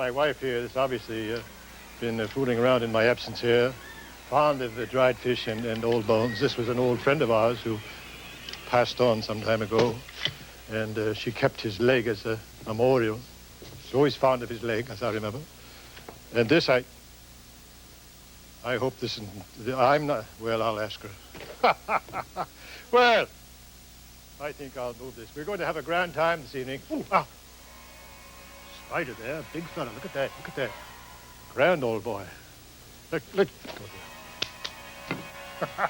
my wife here has obviously been fooling around in my absence here. Fond of dried fish and old bones. This was an old friend of ours who passed on some time ago. And she kept his leg as a memorial. She's always fond of his leg, as I remember. And this, I hope this isn't, I'm not, well, I'll ask her. Well, I think I'll move this. We're going to have a grand time this evening. Ooh, ah. Spider there, big fella. Look at that, look at that. Grand old boy. Look, go there.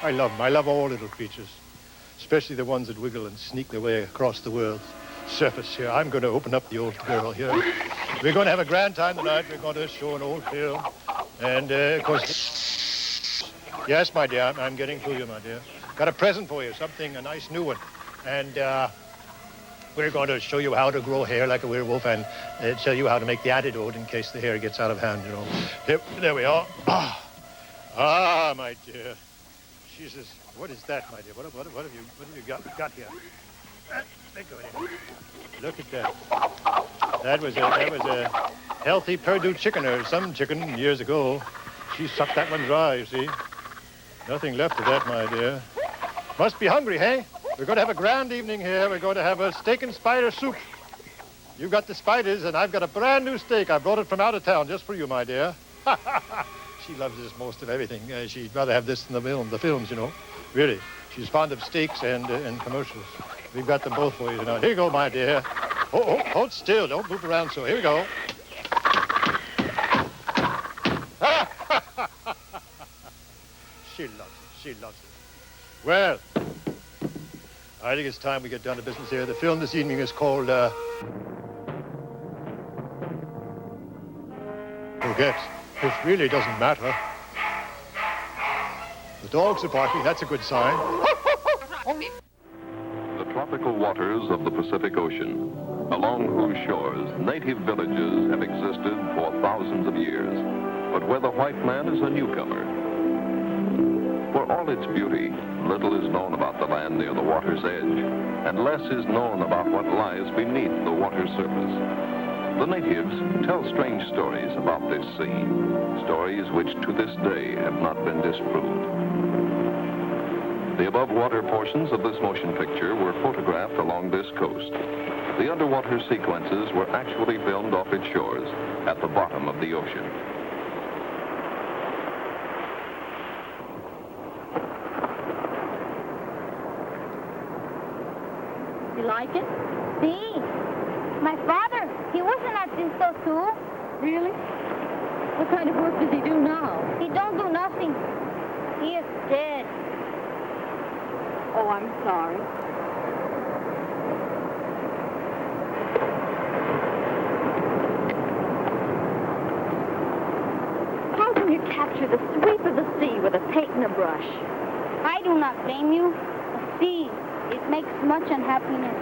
I love them. I love all little creatures, especially the ones that wiggle and sneak their way across the world's surface here. I'm going to open up the old girl here. We're going to have a grand time tonight. We're going to show an old film. And, of course, yes, my dear, I'm getting to you, my dear. Got a present for you, something, a nice new one. And we're going to show you how to grow hair like a werewolf and tell you how to make the antidote in case the hair gets out of hand, you know. There we are. Ah, my dear. Jesus, what is that, my dear? What have you got here? Look at that. That was a healthy Purdue chicken or some chicken years ago. She sucked that one dry, you see. Nothing left of that, my dear. Must be hungry, hey? We're going to have a grand evening here. We're going to have a steak and spider soup. You've got the spiders, and I've got a brand new steak. I brought it from out of town just for you, my dear. She loves this most of everything. She'd rather have this than the films, you know. Really. She's fond of steaks and commercials. We've got them both for you tonight. Here you go, my dear. Oh, hold still. Don't move around so. Here we go. She loves it. She loves it. Well, I think it's time we get down to business here. The film this evening is called, Forget. It really doesn't matter. The dogs are barking. That's a good sign. The tropical waters of the Pacific Ocean, along whose shores native villages have existed for thousands of years, but where the white man is a newcomer. For all its beauty, little is known about the land near the water's edge, and less is known about what lies beneath the water's surface. The natives tell strange stories about this sea, stories which to this day have not been disproved. The above water portions of this motion picture were photographed along this coast. The underwater sequences were actually filmed off its shores at the bottom of the ocean. You like it? See? My father, he was an artist too. Really? What kind of work does he do now? He don't do nothing. He is dead. Oh, I'm sorry. How can you capture the sweep of the sea with a paint and a brush? I do not blame you. See, it makes much unhappiness.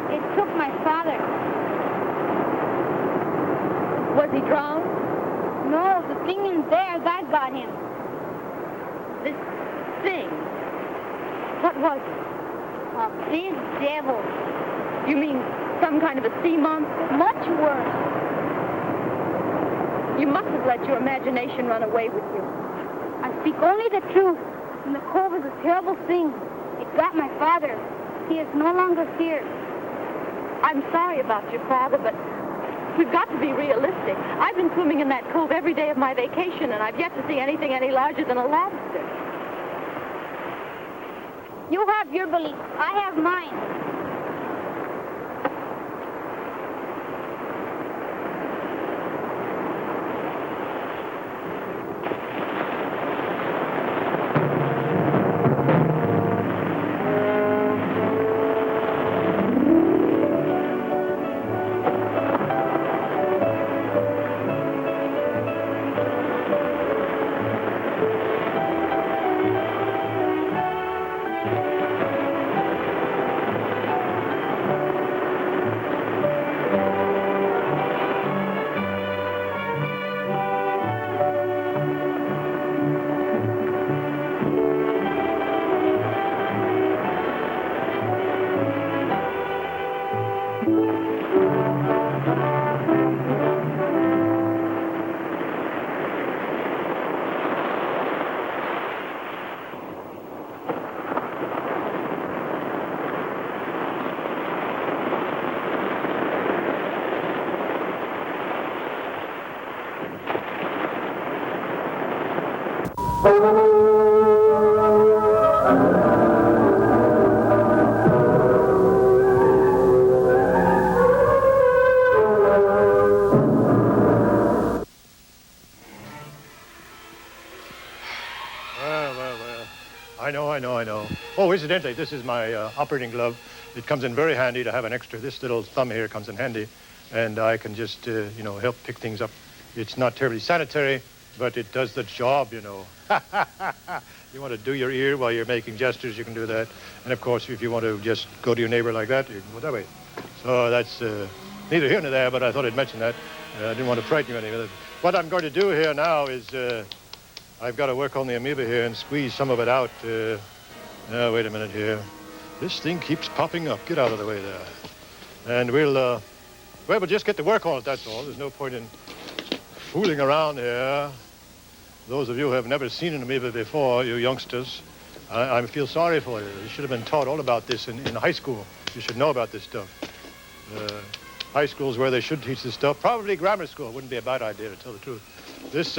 It took my father. Was he drowned? No, the thing in there, that got him. This thing? What was it? A big devil. You mean some kind of a sea monster? Much worse. You must have let your imagination run away with you. I speak only the truth. And the cove is a terrible thing. It got my father. He is no longer here. I'm sorry about your father, but we've got to be realistic. I've been swimming in that cove every day of my vacation, and I've yet to see anything any larger than a lobster. You have your belief. I have mine. know. Oh, incidentally, this is my operating glove. It comes in very handy to have an extra. This little thumb here comes in handy, and I can just, you know, help pick things up. It's not terribly sanitary, but it does the job, you know. You want to do your ear while you're making gestures, you can do that. And, of course, if you want to just go to your neighbor like that, you can go that way. So that's neither here nor there, but I thought I'd mention that. I didn't want to frighten you anyway. What I'm going to do here now is I've got to work on the amoeba here and squeeze some of it out. Now, wait a minute here. This thing keeps popping up. Get out of the way there. And we'll just get to work on it, that's all. There's no point in fooling around here. Those of you who have never seen an amoeba before, you youngsters, I feel sorry for you. You should have been taught all about this in high school. You should know about this stuff. High school's where they should teach this stuff. Probably grammar school. Wouldn't be a bad idea, to tell the truth. This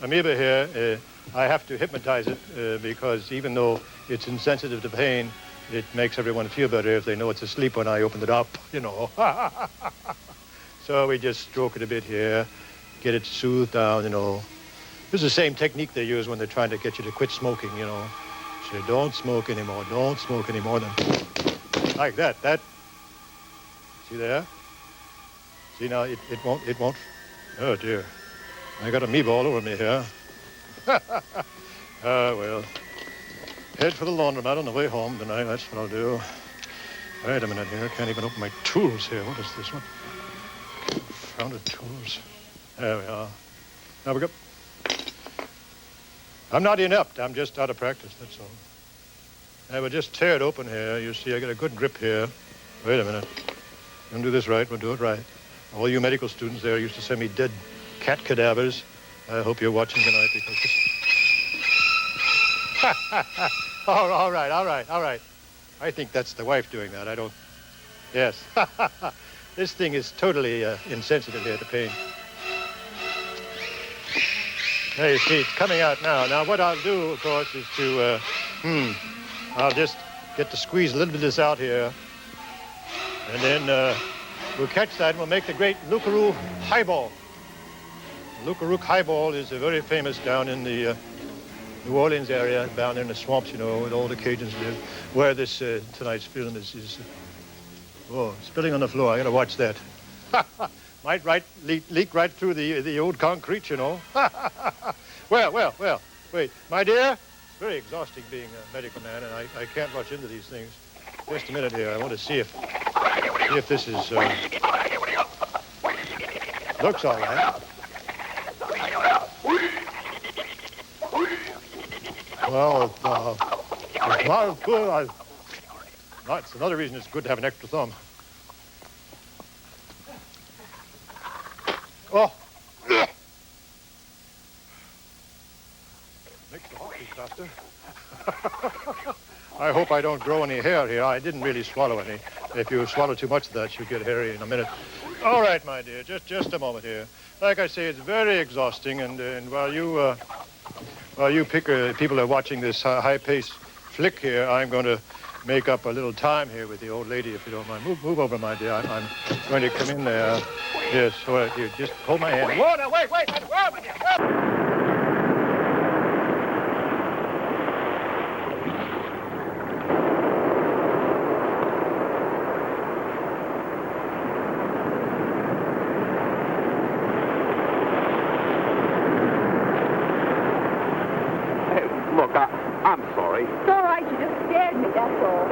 amoeba here, I have to hypnotize it because even though it's insensitive to pain, it makes everyone feel better if they know it's asleep when I open it up, you know. So we just stroke it a bit here, get it soothed down, you know. This is the same technique they use when they're trying to get you to quit smoking, you know. Say, don't smoke anymore, don't smoke anymore. Then, like that. See there? See now, it won't. Oh, dear. I got amoeba all over me here. Well. Head for the laundromat on the way home tonight. That's what I'll do. Wait a minute here. I can't even open my tools here. What is this one? Confounded tools. There we are. Now we go. I'm not inept. I'm just out of practice, that's all. I will just tear it open here. You see, I got a good grip here. Wait a minute. We'll do this right. We'll do it right. All you medical students there used to send me dead cat cadavers. I hope you're watching tonight because this... all right. I think that's the wife doing that. I don't... Yes. This thing is totally insensitive here to pain. There you see, it's coming out now. Now, what I'll do, of course, is to... I'll just get to squeeze a little bit of this out here. And then we'll catch that and we'll make the great Lucaroo highball. Lucaroo highball is very famous down in the... New Orleans area, down there in the swamps, you know, where all the Cajuns live, where this tonight's film is spilling on the floor. I gotta watch that. Might leak right through the old concrete, you know. Well, wait, my dear, it's very exhausting being a medical man, and I can't rush into these things. Just a minute here. I want to see if this is looks all right. Well, it's not as good. That's another reason it's good to have an extra thumb. Oh! Makes the heart beat faster. I hope I don't grow any hair here. I didn't really swallow any. If you swallow too much of that, you'll get hairy in a minute. All right, my dear, just a moment here. Like I say, it's very exhausting, and while you people are watching this high-paced flick here, I'm going to make up a little time here with the old lady, if you don't mind. Move over, my dear. I'm going to come in there. Yes, all right, you just hold my hand. Whoa, now, wait, whoa, my dear. Whoa. I'm sorry. It's all right. You just scared me, that's all.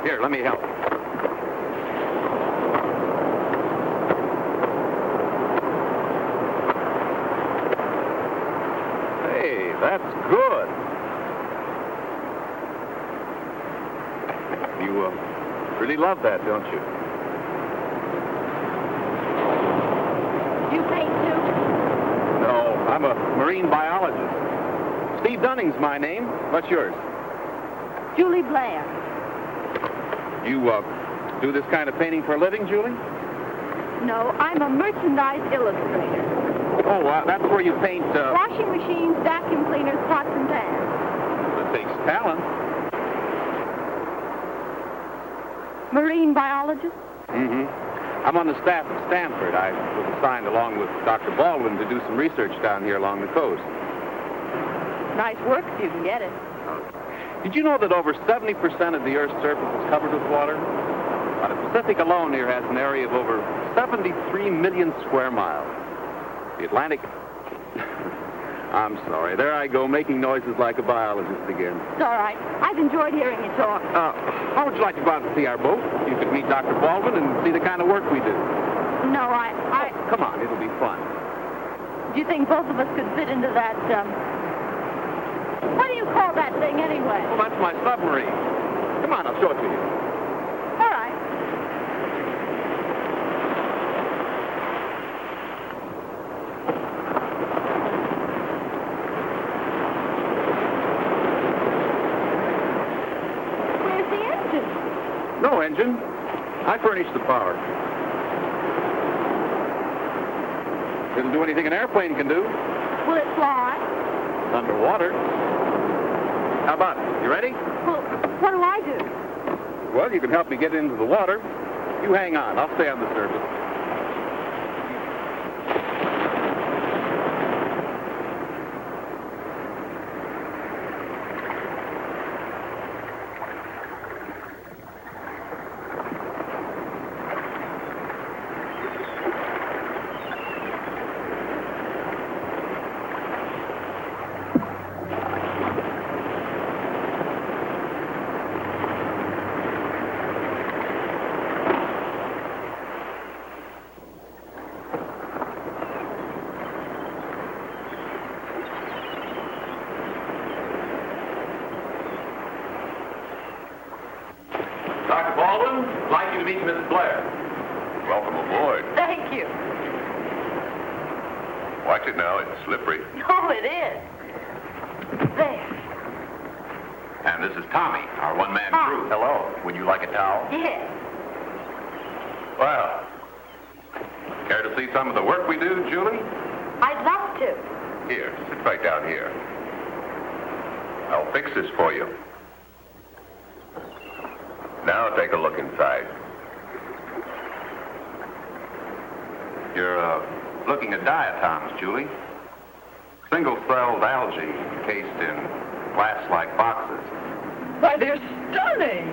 Here, let me help. Hey, that's good. You really love that, don't you? You paint too? No, I'm a marine biologist. Steve Dunning's my name. What's yours? Julie Blair. You do this kind of painting for a living, Julie? No, I'm a merchandise illustrator. Oh, that's where you paint... Washing machines, vacuum cleaners, pots and pans. It takes talent. Marine biologist? Mm-hmm. I'm on the staff of Stanford. I was assigned along with Dr. Baldwin to do some research down here along the coast. nice work if you can get it. Did you know that over 70% of the Earth's surface is covered with water? The Pacific alone here has an area of over 73 million square miles. The Atlantic... I'm sorry. There I go, making noises like a biologist again. It's all right. I've enjoyed hearing you talk. How would you like to go out and see our boat? You could meet Dr. Baldwin and see the kind of work we do. No, I... Come on, it'll be fun. Do you think both of us could fit into that, What do you call that thing anyway? Well, that's my submarine. Come on, I'll show it to you. All right. Where's the engine? No engine. I furnish the power. It'll do anything an airplane can do. Will it fly? Underwater. How about it? You ready? Well, what do I do? Well, you can help me get into the water. You hang on. I'll stay on the surface. Dr. Baldwin, I'd like you to meet Miss Blair. Welcome aboard. Thank you. Watch it now, it's slippery. Oh, it is. There. And this is Tommy, our one-man Hi. crew. Hello. Would you like a towel? Yes. Well, care to see some of the work we do, Julie? I'd love to. Here, sit right down here. I'll fix this for you. Now take a look inside. You're looking at diatoms, Julie. Single-celled algae encased in glass-like boxes. Why, they're stunning.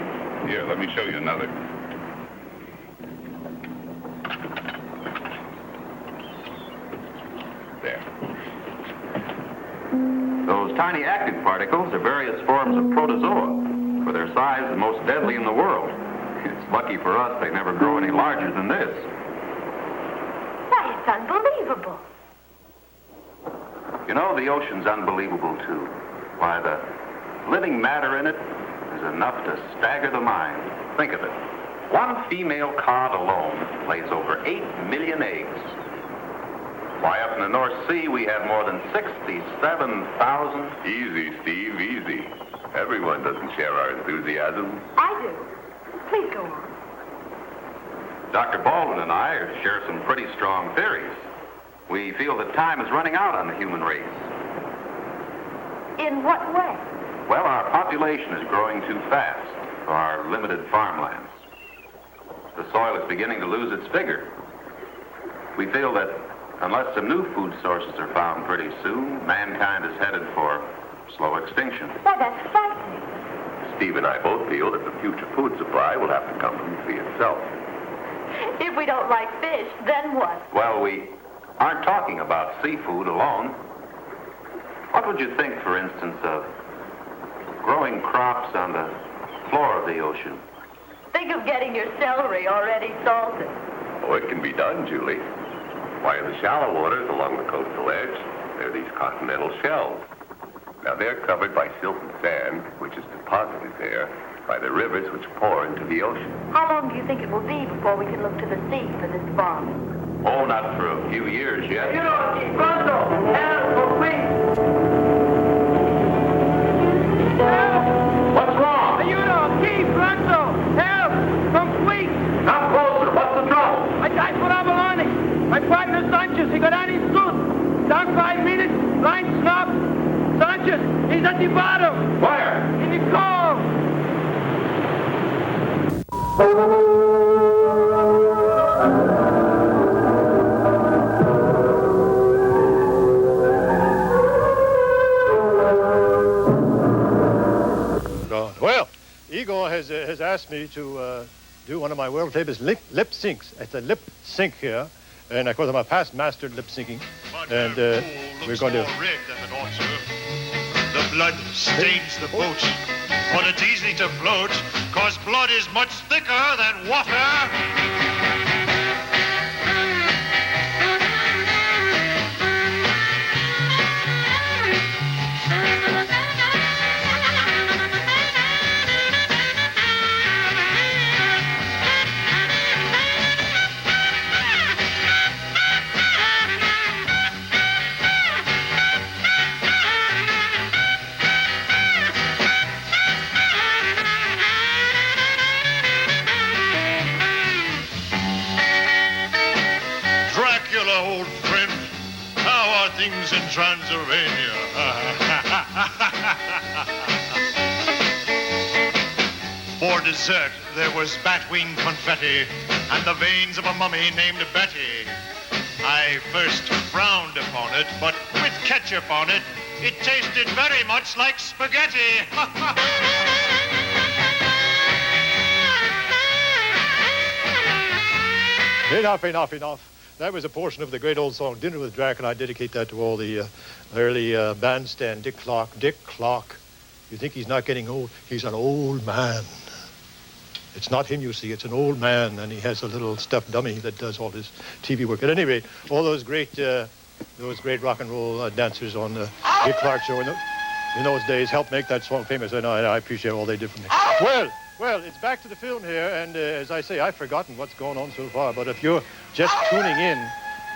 Here, let me show you another. There. Those tiny active particles are various forms of protozoa. For their size, the most deadly in the world. It's lucky for us they never grow any larger than this. Why, it's unbelievable. You know, the ocean's unbelievable, too. Why, the living matter in it is enough to stagger the mind. Think of it. One female cod alone lays over 8 million eggs. Why, up in the North Sea, we have more than 67,000... Easy, Steve, easy. Everyone doesn't share our enthusiasm. I do. Please go on. Dr. Baldwin and I share some pretty strong theories. We feel that time is running out on the human race. In what way? Well, our population is growing too fast for our limited farmlands. The soil is beginning to lose its vigor. We feel that unless some new food sources are found pretty soon, mankind is headed for slow extinction. Why, that's frightening. Steve and I both feel that the future food supply will have to come from the sea itself. If we don't like fish, then what? Well, we aren't talking about seafood alone. What would you think, for instance, of growing crops on the floor of the ocean? Think of getting your celery already salted. Oh, it can be done, Julie. Why, in the shallow waters along the coastal edge, there are these continental shelves. Now, they're covered by silted sand, which is deposited there by the rivers which pour into the ocean. How long do you think it will be before we can look to the sea for this farm? Oh, not for a few years yet. What's wrong? Come closer. What's the trouble? My partner Sanchez, he got on his suit. Down 5 minutes, line stop. Sanchez, he's at the bottom. Where? In the cove. amigo has asked me to do one of my world famous lip syncs. It's a lip sync here. And of course, I'm a past master at lip syncing. And we're going to... red than it ought to. The blood stains the boat, but it's easy to float, cause blood is much thicker than water. Old friend, how are things in Transylvania? For dessert, there was bat-wing confetti and the veins of a mummy named Betty. I first frowned upon it, but with ketchup on it, it tasted very much like spaghetti. Enough. That was a portion of the great old song, Dinner with Drac, and I dedicate that to all the early bandstand. Dick Clark. You think he's not getting old? He's an old man. It's not him, you see. It's an old man, and he has a little stuffed dummy that does all his TV work. At any rate, all those great rock and roll dancers on the Dick Clark show in those days helped make that song famous, and I appreciate all they did for me. Well, it's back to the film here, and as I say, I've forgotten what's going on so far, but if you're just tuning in,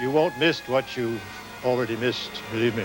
you won't miss what you've already missed, believe me.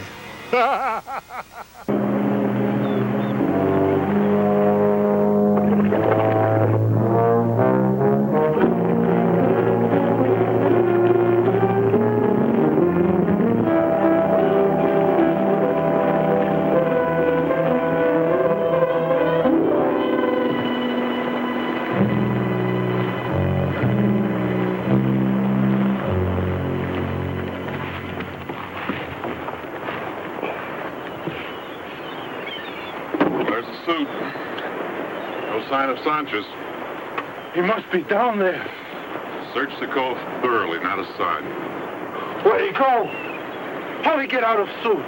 Of Sanchez. He must be down there. Search the cove thoroughly, not a sign. Where'd he go? How'd he get out of suit?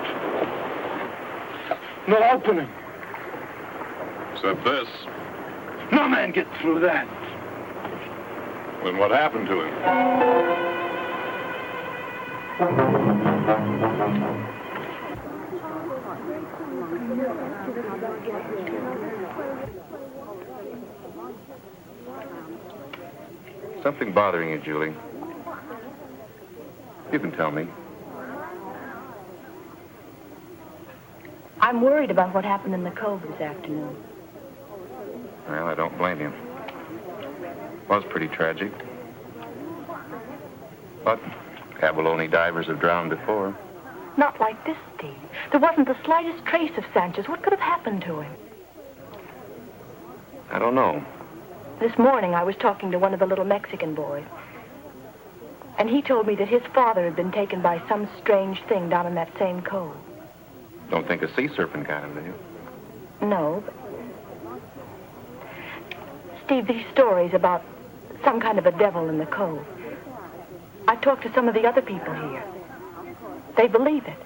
No opening. Except this. No man get through that. Then what happened to him? Something bothering you, Julie? You can tell me. I'm worried about what happened in the cove this afternoon. Well, I don't blame you. Was pretty tragic. But abalone divers have drowned before. Not like this, Steve. There wasn't the slightest trace of Sanchez. What could have happened to him? I don't know. This morning, I was talking to one of the little Mexican boys. And he told me that his father had been taken by some strange thing down in that same cove. Don't think a sea serpent got him, do you? No, but... Steve, these stories about some kind of a devil in the cove. I talked to some of the other people here. They believe it.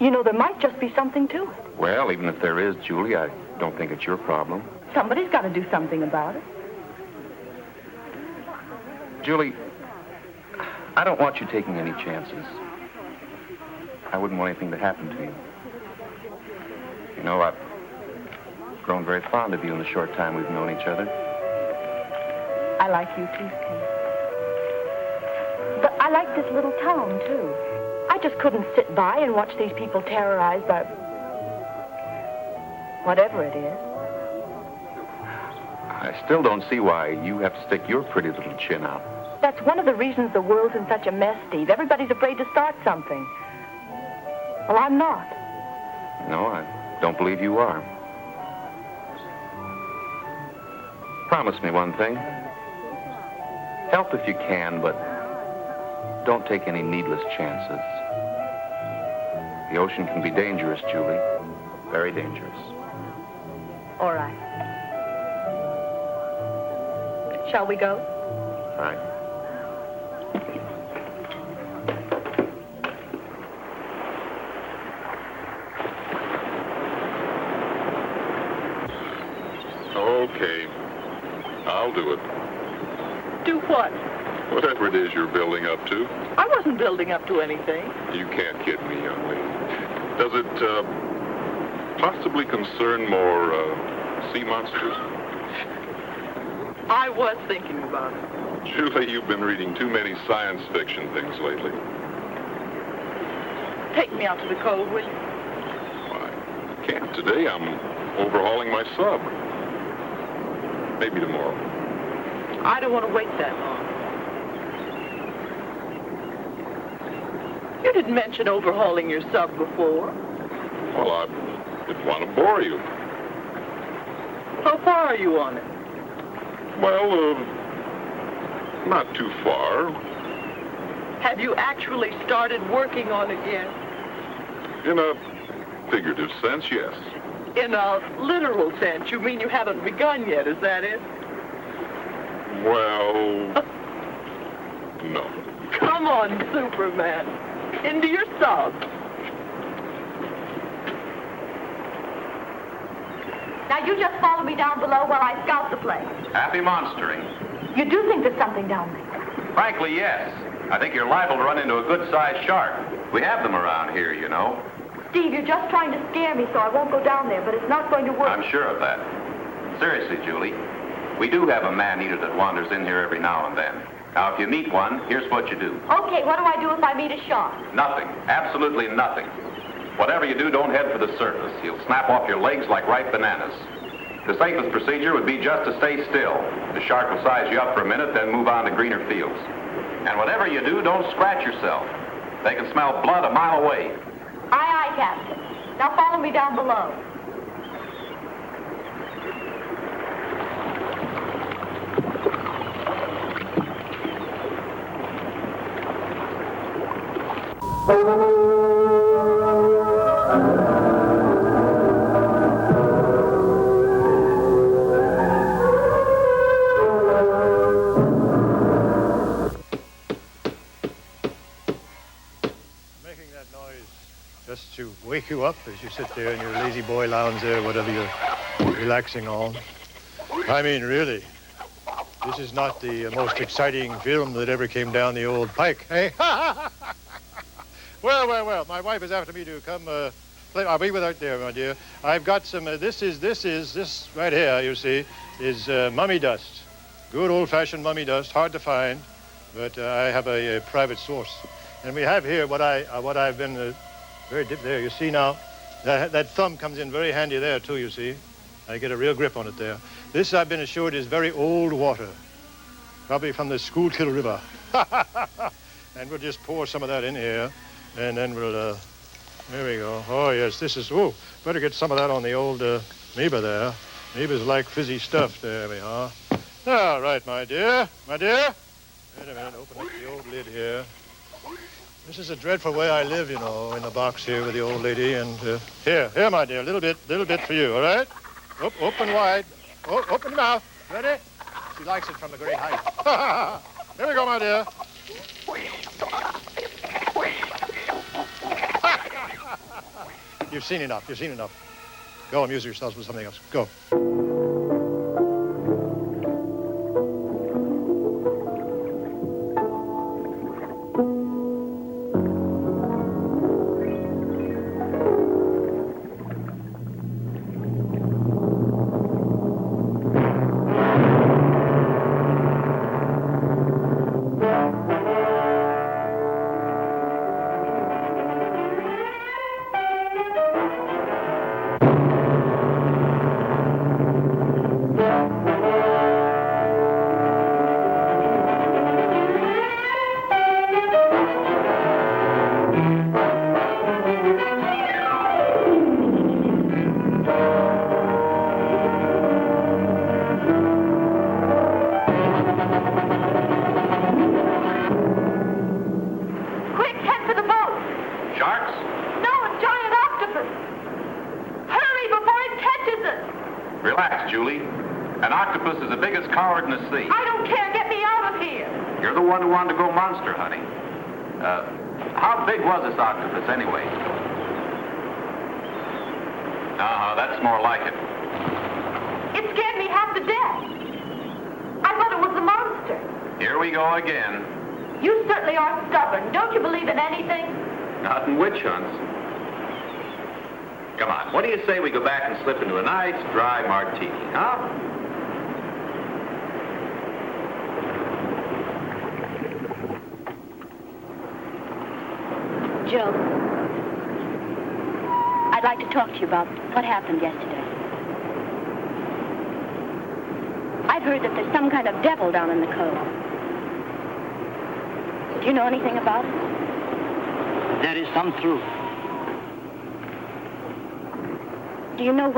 You know, there might just be something to it. Well, even if there is, Julie, I don't think it's your problem. Somebody's got to do something about it. Julie, I don't want you taking any chances. I wouldn't want anything to happen to you. You know, I've grown very fond of you in the short time we've known each other. I like you too, Steve. But I like this little town, too. I just couldn't sit by and watch these people terrorized by... whatever it is. I still don't see why you have to stick your pretty little chin out. That's one of the reasons the world's in such a mess, Steve. Everybody's afraid to start something. Well, I'm not. No, I don't believe you are. Promise me one thing. Help if you can, but don't take any needless chances. The ocean can be dangerous, Julie. Very dangerous. All right. Shall we go? Right. Okay. I'll do it. Do what? Whatever it is you're building up to. I wasn't building up to anything. You can't kid me, young lady. Does it possibly concern more sea monsters? I was thinking about it. Julie, you've been reading too many science fiction things lately. Take me out to the cove, will you? I can't today. I'm overhauling my sub. Maybe tomorrow. I don't want to wait that long. You didn't mention overhauling your sub before. Well, I didn't want to bore you. How far are you on it? Well, not too far. Have you actually started working on it yet? In a figurative sense, yes. In a literal sense, you mean you haven't begun yet, is that it? Well, no. Come on, Superman. Into your sub. Now you just follow me down below while I scout the place. Happy monstering. You do think there's something down there? Frankly, yes. I think you're liable to run into a good-sized shark. We have them around here, you know. Steve, you're just trying to scare me so I won't go down there, but it's not going to work. I'm sure of that. Seriously, Julie, we do have a man-eater that wanders in here every now and then. Now, if you meet one, here's what you do. Okay, what do I do if I meet a shark? Nothing. Absolutely nothing. Whatever you do, don't head for the surface. He'll snap off your legs like ripe bananas. The safest procedure would be just to stay still. The shark will size you up for a minute, then move on to greener fields. And whatever you do, don't scratch yourself. They can smell blood a mile away. Aye, aye, Captain. Now follow me down below. Making that noise just to wake you up as you sit there in your lazy boy lounge there, whatever you're relaxing on. I mean, really, this is not the most exciting film that ever came down the old pike, eh? Well, my wife is after me to come play. I'll be without there, my dear. I've got some, this right here, you see, is mummy dust. Good old-fashioned mummy dust, hard to find, but I have a private source. And we have here what I've been very dip there. You see now, that thumb comes in very handy there too, you see. I get a real grip on it there. This, I've been assured, is very old water, probably from the Schuylkill River. And we'll just pour some of that in here, and then we'll, there we go. Oh, yes, this is, oh, better get some of that on the old amoeba there. Amoebas like fizzy stuff. There we are. All right, my dear. My dear. Wait a minute, open up the old lid here. This is a dreadful way I live, you know, in the box here with the old lady. And here, my dear, a little bit for you, all right? Open wide. Open your mouth. Ready? She likes it from a great height. Here we go, my dear. You've seen enough. Go amuse yourselves with something else. Go. Relax, Julie. An octopus is the biggest coward in the sea. I don't care. Get me out of here. You're the one who wanted to go monster hunting. How big was this octopus anyway? That's more like it. It scared me half to death. I thought it was a monster. Here we go again. You certainly are stubborn. Don't you believe in anything? Not in witch hunts. Come on, what do you say we go back and slip into a nice dry martini, huh? Joe, I'd like to talk to you about what happened yesterday. I've heard that there's some kind of devil down in the cove. Do you know anything about it? There is some truth. Do you know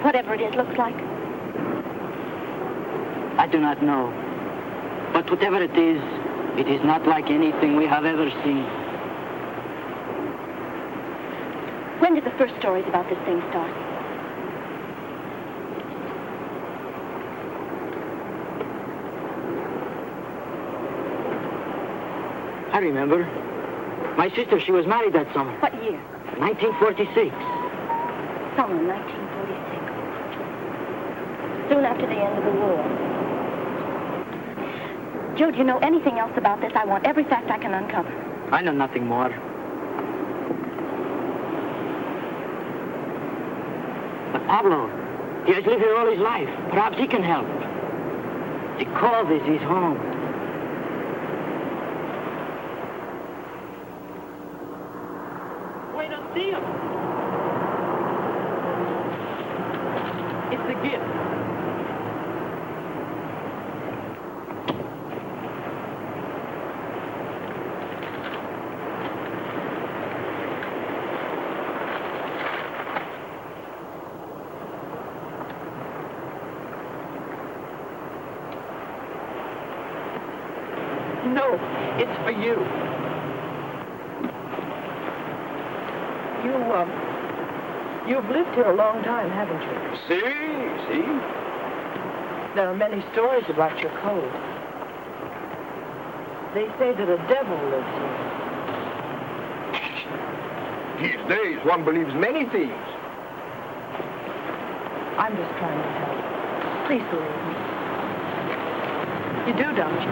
whatever it is looks like? I do not know. But whatever it is not like anything we have ever seen. When did the first stories about this thing start? I remember. My sister, she was married that summer. What year? 1946. Summer 1946. Soon after the end of the war. Joe, do you know anything else about this? I want every fact I can uncover. I know nothing more. But Pablo, he has lived here all his life. Perhaps he can help. The cove is his home. Wait, don't see him. It's a gift. No, it's for you. You've lived here a long time, haven't you? See? There are many stories about your cove. They say that a devil lives here. These days, one believes many things. I'm just trying to help. Please believe me. You do, don't you?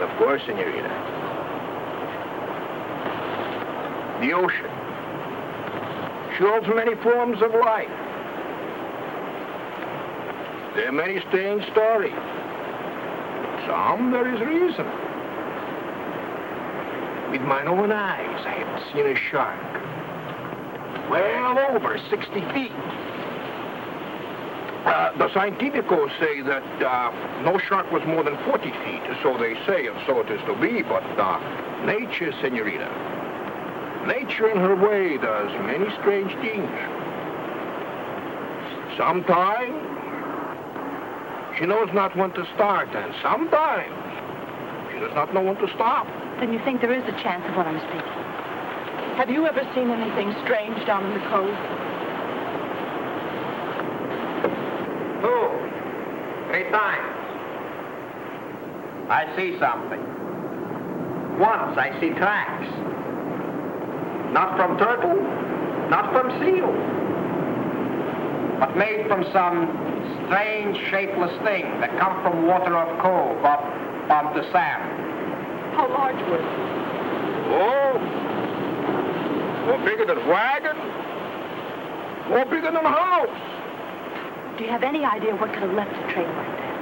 Of course, Senorita. The ocean. She holds many forms of life. There are many strange stories. Some there is reason. With mine own eyes, I have seen a shark. Well over 60 feet. The scientificals say that no shark was more than 40 feet, so they say, and so it is to be, but nature, Senorita, nature in her way does many strange things. Sometimes she knows not when to start, and sometimes she does not know when to stop. Then you think there is a chance of what I'm speaking? Have you ever seen anything strange down in the cove? 2, 3 times. I see something. Once I see tracks. Not from turtle, not from seal, but made from some strange, shapeless thing that come from water of cove up onto sand. How large were they? Oh, more bigger than a wagon, more bigger than a house. Do you have any idea what could have left a trail like that?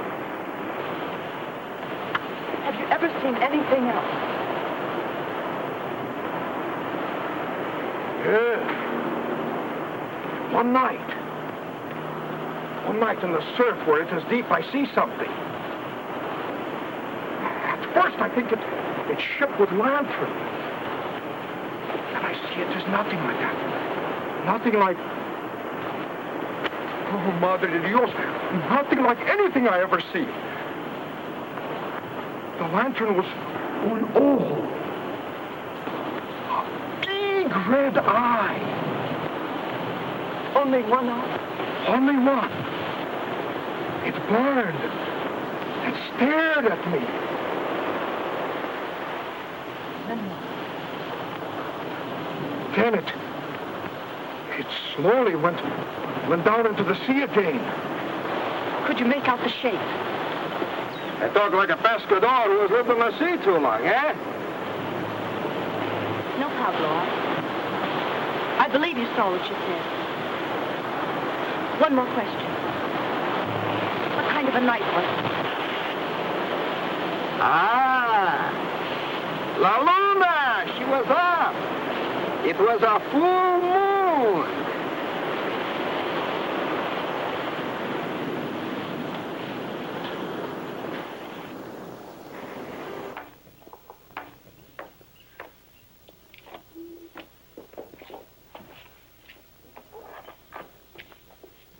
Have you ever seen anything else? Yeah. One night in the surf where it is deep, I see something. At first, I think it's shipped with lantern. And I see it is nothing like that. Nothing like... Oh, Madre de Dios. Nothing like anything I ever see. The lantern was un ojo. A big red eye. Only one eye? Only one. It burned. It stared at me. Then it slowly went down into the sea again. Could you make out the shape? I talk like a pescador who has lived in the sea too long, eh? No, Pablo. I believe you saw what she said. One more question. What kind of a night was it? Ah! La Luna! She was up! It was a full moon!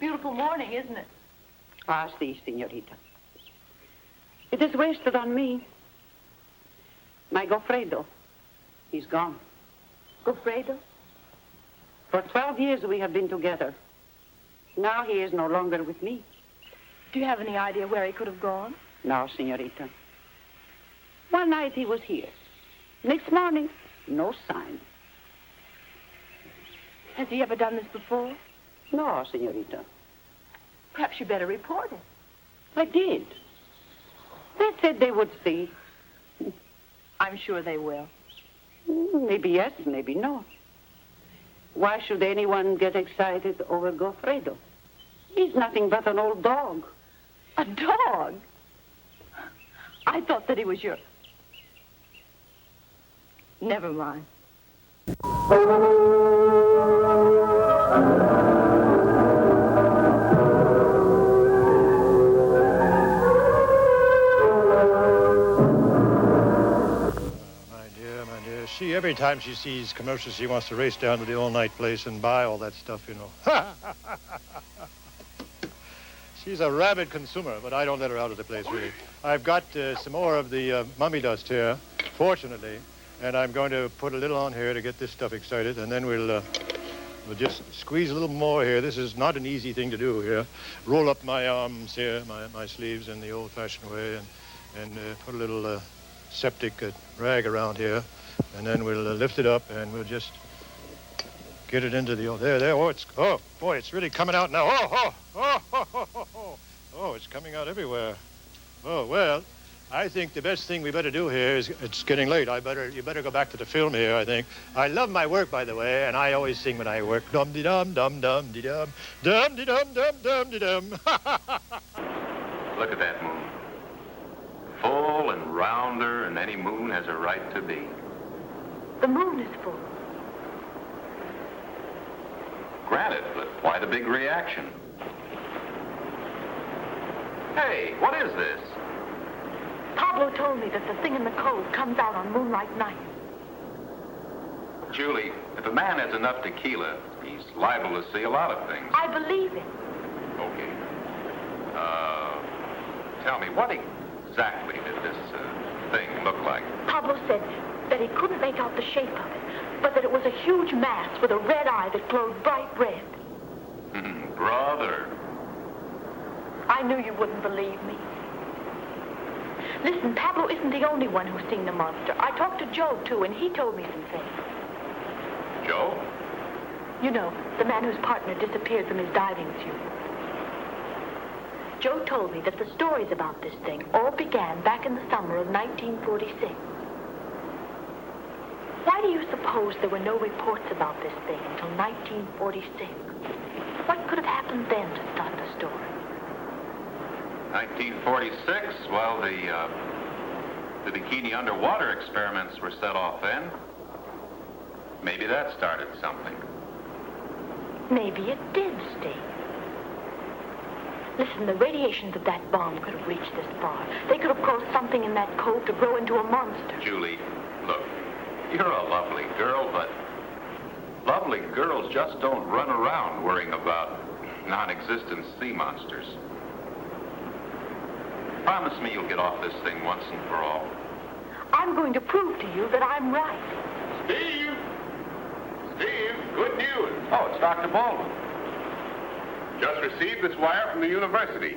Beautiful morning, isn't it? Ah, si, señorita. It is wasted on me. My Goffredo, he's gone. Goffredo? For 12 years we have been together. Now he is no longer with me. Do you have any idea where he could have gone? No, señorita. One night he was here. Next morning, no sign. Has he ever done this before? No, señorita. Perhaps you better report it. I did. They said they would see. I'm sure they will. Maybe yes, maybe no. Why should anyone get excited over Goffredo? He's nothing but an old dog. A dog? I thought that he was your... Never mind. She, every time she sees commercials, she wants to race down to the all-night place and buy all that stuff, you know. She's a rabid consumer, but I don't let her out of the place, really. I've got some more of the mummy dust here, fortunately, and I'm going to put a little on here to get this stuff excited, and then we'll just squeeze a little more here. This is not an easy thing to do here. Roll up my arms here, my sleeves in the old-fashioned way, and put a little septic rag around here. And then we'll lift it up, and we'll just get it into the... There. Oh, boy, it's really coming out now. Oh, it's coming out everywhere. Oh, well, I think the best thing we better do here is... It's getting late. You better go back to the film here, I think. I love my work, by the way, and I always sing when I work. Dum-de-dum, dum-dum-de-dum, dum-de-dum, dum-dum-de-dum. Look at that moon. Full and rounder than any moon has a right to be. The moon is full. Granted, but why the big reaction? Hey, what is this? Pablo told me that the thing in the cove comes out on moonlight nights. Julie, if a man has enough tequila, he's liable to see a lot of things. I believe it. Okay. Tell me, what exactly did this thing look like? Pablo said that he couldn't make out the shape of it, but that it was a huge mass with a red eye that glowed bright red. Brother. I knew you wouldn't believe me. Listen, Pablo isn't the only one who's seen the monster. I talked to Joe, too, and he told me some things. Joe? You know, the man whose partner disappeared from his diving suit. Joe told me that the stories about this thing all began back in the summer of 1946. Why do you suppose there were no reports about this thing until 1946? What could have happened then to start the story? 1946? Well, the bikini underwater experiments were set off then. Maybe that started something. Maybe it did, Steve. Listen, the radiations of that bomb could have reached this far. They could have caused something in that cove to grow into a monster. Julie, look, you're a lovely girl, but lovely girls just don't run around worrying about non-existent sea monsters. Promise me you'll get off this thing once and for all. I'm going to prove to you that I'm right. Steve! Steve, good news. Oh, it's Dr. Baldwin. Just received this wire from the university.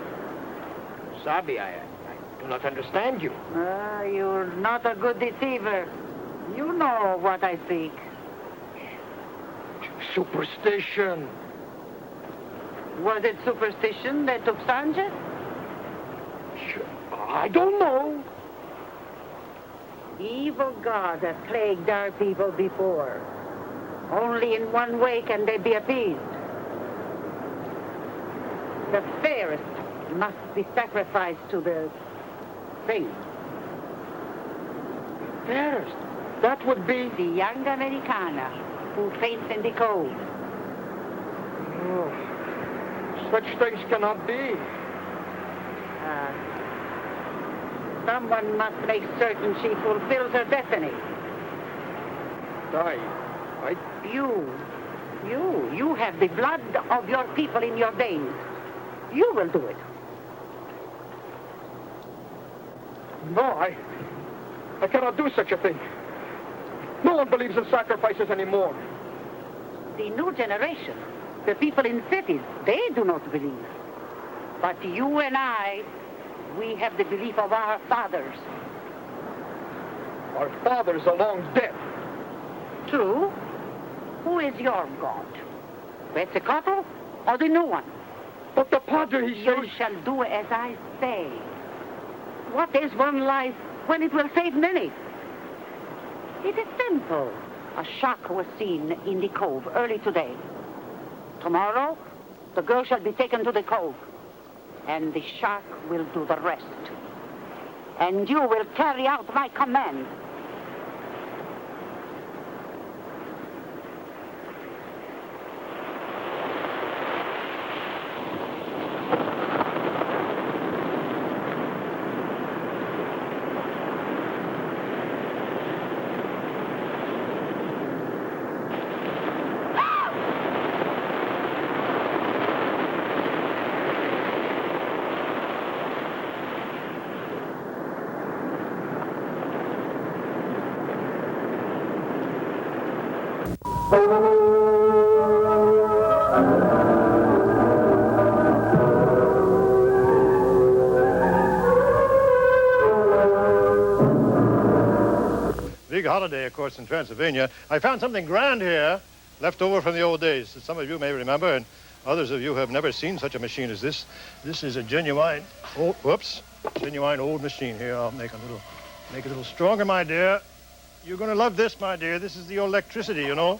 Sabi, I do not understand you. You're not a good deceiver. You know what I speak. Superstition. Was it superstition that took Sanchez? I don't know. Evil gods have plagued our people before. Only in one way can they be appeased. The fairest must be sacrificed to the thing. Fairest? That would be... The young Americana who faints in the cold. Oh, such things cannot be. Someone must make certain she fulfills her destiny. You have the blood of your people in your veins. You will do it. No, I cannot do such a thing. No one believes in sacrifices anymore. The new generation, the people in cities, they do not believe. But you and I, we have the belief of our fathers. Our fathers are long dead. True. Who is your god? Quetzalcoatl or the new one? But the Padre, he says... You shall do as I say. What is one life when it will save many? It is simple. A shark was seen in the cove early today. Tomorrow, the girl shall be taken to the cove, and the shark will do the rest. And you will carry out my command. Big holiday, of course, in Transylvania. I found something grand here, left over from the old days, that some of you may remember, and others of you have never seen such a machine as this. This is a genuine old machine here. I'll make it a little stronger, my dear. You're going to love this, my dear. This is the electricity, you know.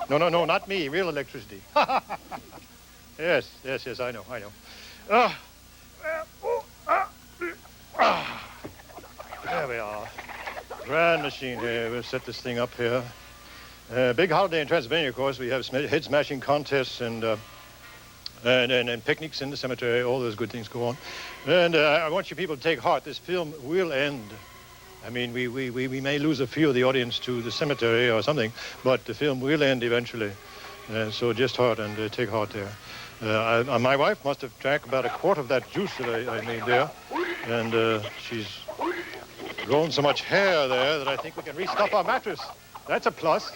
No, not me, real electricity. Yes, I know. There we are. Grand machine here. We'll set this thing up here. Big holiday in Transylvania, of course. We have head smashing contests and picnics in the cemetery. All those good things go on. And I want you people to take heart. This film will end. I mean, we may lose a few of the audience to the cemetery or something, but the film will end eventually. So just heart and take heart there. My wife must have drank about a quart of that juice that I made there. And she's grown so much hair there that I think we can restuff our mattress. That's a plus.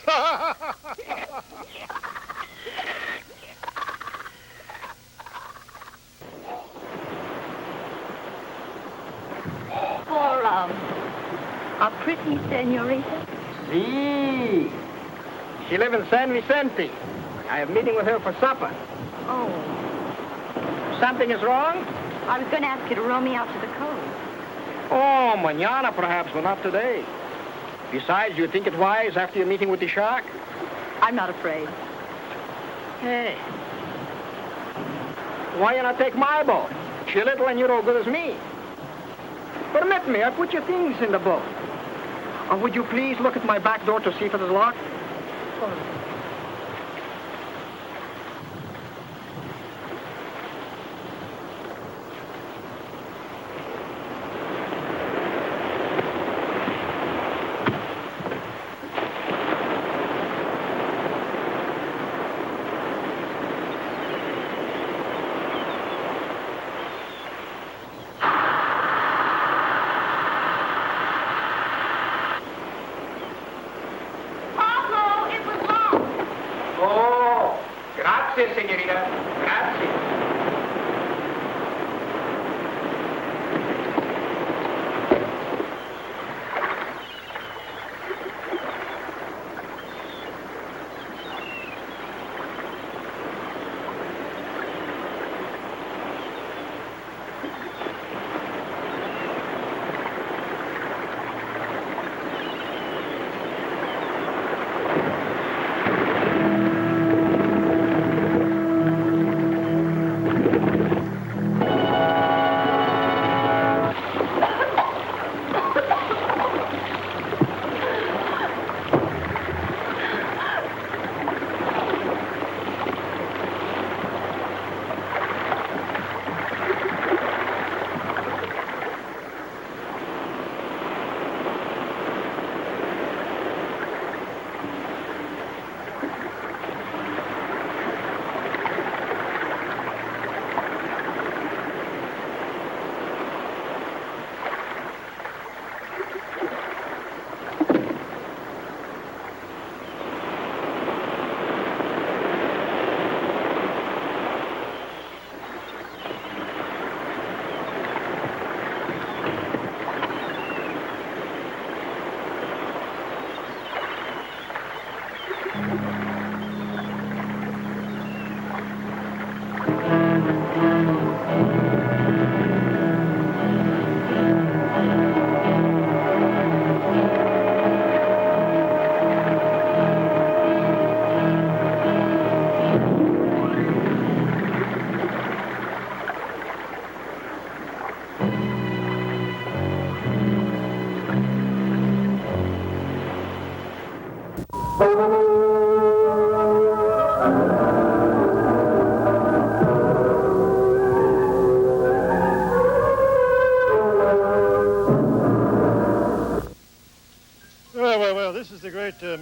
For a pretty senorita? Si. She lives in San Vicente. I have a meeting with her for supper. Oh. Something is wrong? I was going to ask you to row me out to the cove. Oh, mañana perhaps, but not today. Besides, you think it wise after your meeting with the shark? I'm not afraid. Hey. Why you not take my boat? She little and you're all good as me. Permit me, I put your things in the boat. Would you please look at my back door to see if it is locked?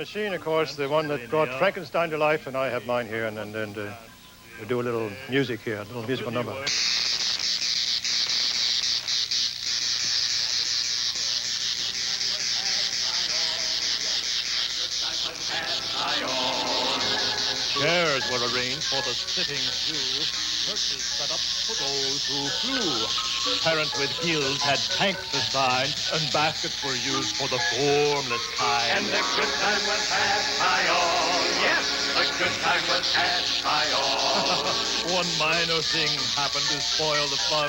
machine, of course, the one that brought Frankenstein to life, and I have mine here, and we'll do a little music here, a little musical number. Chairs were arranged for the sitting few, perches set up for those who flew. Parents with heels had tanks assigned, and baskets were used for the formless kind. And the good time was had by all. Yes, the good time was had by all. One minor thing happened to spoil the fun.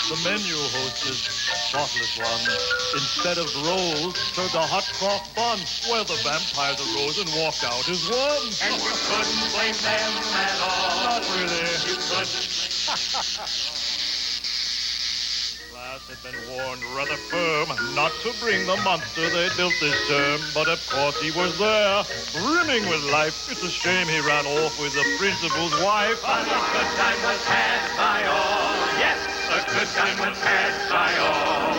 The menu hostess, thoughtless one, instead of rolls, served a hot cross bun. Well, the vampires arose and walked out as one. And you couldn't blame them at all. Not really. You couldn't. Class had been warned rather firm not to bring the monster they built this term. But of course he was there, brimming with life. It's a shame he ran off with the principal's wife. But a good time was had by all. Yes, a good time was had by all.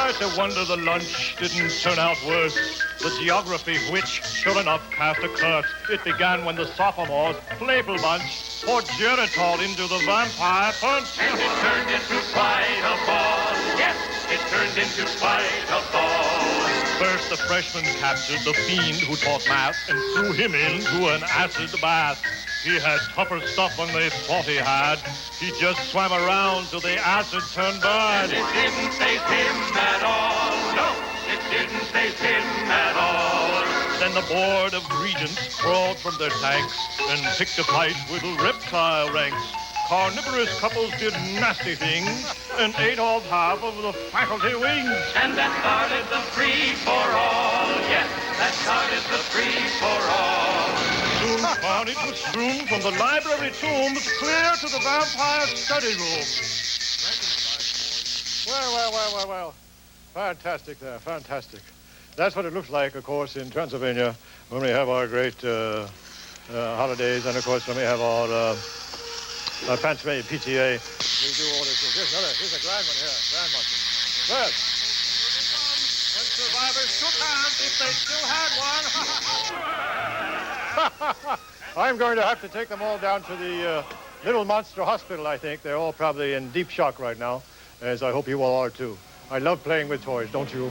It's a wonder the lunch didn't turn out worse. The geography which, sure enough, cast a curse. It began when the sophomores, playful bunch, poured geritol into the vampire punch. And it turned into quite a ball. Yes, it turned into quite a ball. First, the freshmen captured the fiend who taught math and threw him into an acid bath. He had tougher stuff than they thought he had. He just swam around till the acid turned bad. And it didn't faze him at all. No, it didn't faze him at all. Then the board of regents crawled from their tanks and picked a fight with the reptile ranks. Carnivorous couples did nasty things and ate off half of the faculty wings. And that started the free-for-all. Yes, that started the free-for-all. Soon found it was strewn from the library tombs clear to the vampire study room. Well. Fantastic there, fantastic. That's what it looks like, of course, in Transylvania when we have our great holidays, and, of course, when we have our Pennsylvania PTA. We do all this. Here's a grand one here, grand monster. Well, when survivors shook hands, if they still had one. I'm going to have to take them all down to the Little Monster Hospital, I think. They're all probably in deep shock right now, as I hope you all are, too. I love playing with toys, don't you?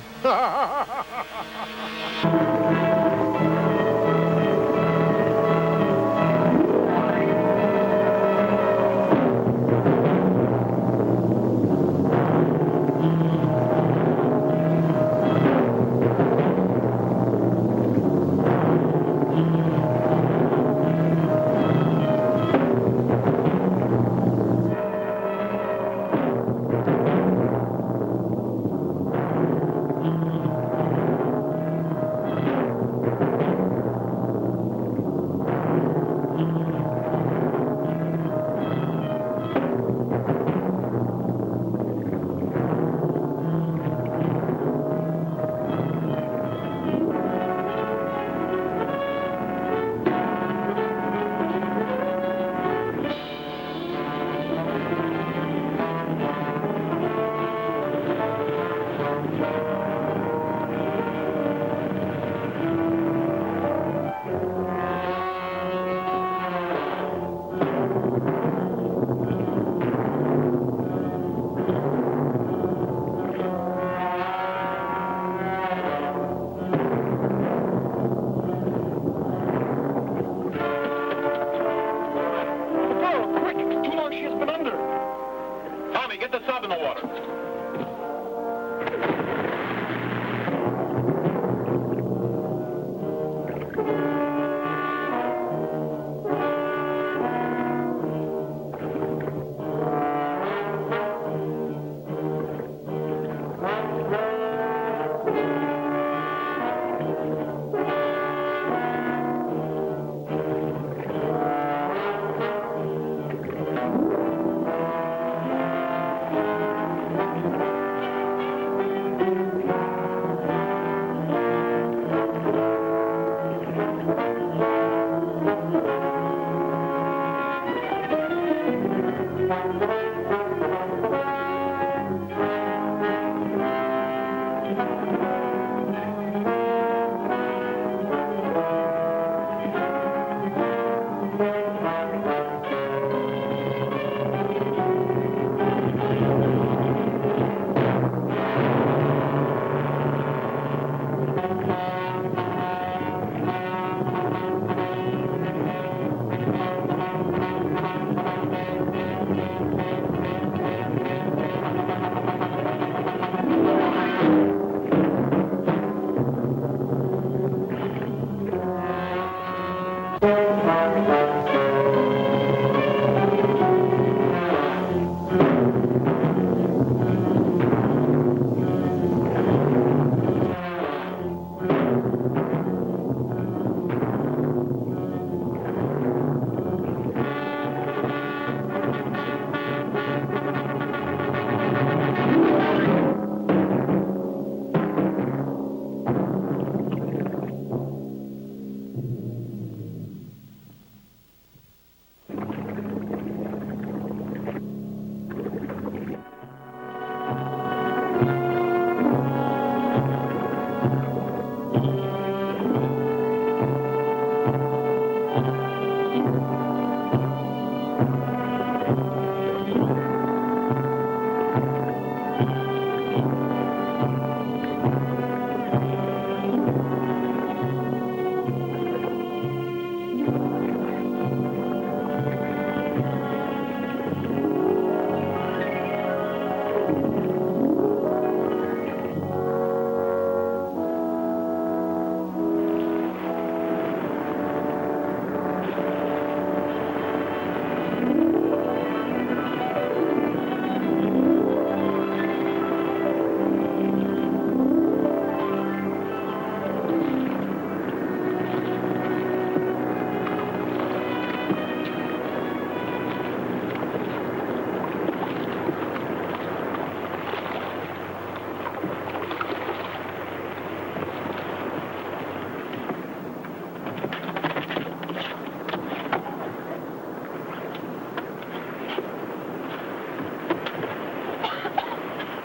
Get the sub in the water.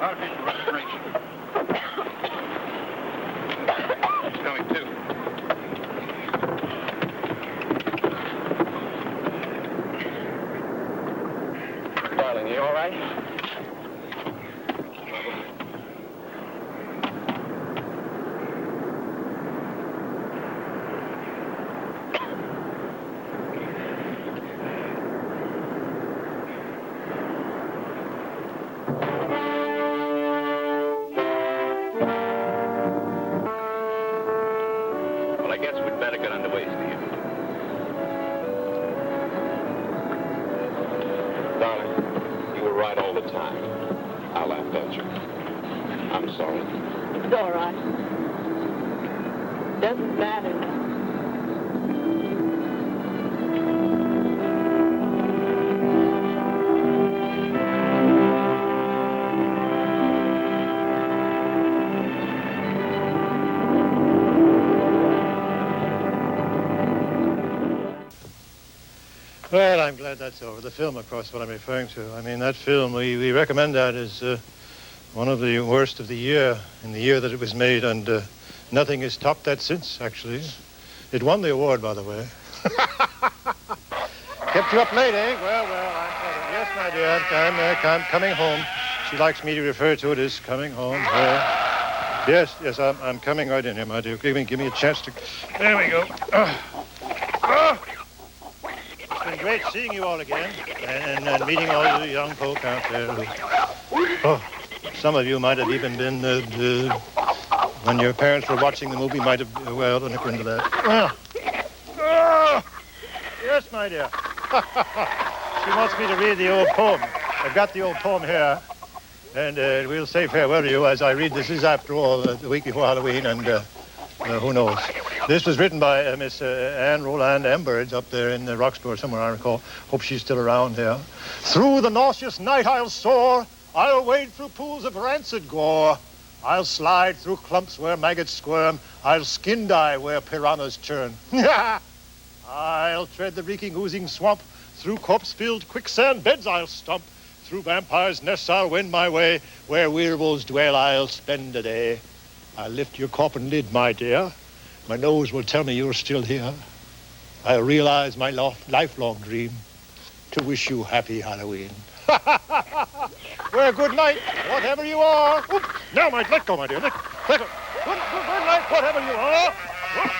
Artificial respiration. It's coming too. Darling, you all right? Well, I guess we'd better get underway, Steve. Darling, you were right all the time. I laughed at you. I'm sorry. It's all right. Doesn't matter now. Well, I'm glad that's over. The film, of course, what I'm referring to. I mean, that film, we recommend that as one of the worst of the year, in the year that it was made, and nothing has topped that since, actually. It won the award, by the way. Kept you up late, eh? Well, yes, my dear, I'm coming home. She likes me to refer to it as coming home. Yes, I'm coming right in here, my dear. Give me a chance to... There we go. It's been great seeing you all again, and meeting all you young folk out there. Some of you might have even been, when your parents were watching the movie, might have, well, don't look into that. Yes, my dear. She wants me to read the old poem. I've got the old poem here, and we'll say farewell to you as I read. This is, after all, the week before Halloween, and who knows. This was written by Miss Anne Roland Embers up there in Roxborough, somewhere I recall. Hope she's still around here. Through the nauseous night I'll soar. I'll wade through pools of rancid gore. I'll slide through clumps where maggots squirm. I'll skin dive where piranhas churn. I'll tread the reeking, oozing swamp. Through corpse-filled quicksand beds I'll stomp. Through vampires' nests I'll wend my way. Where werewolves dwell I'll spend a day. I'll lift your coffin lid, my dear. My nose will tell me you're still here. I'll realize my lifelong dream to wish you happy Halloween. Well, good night, whatever you are. Oop, now, let go, my dear. Let go. Good night, whatever you are. Oop.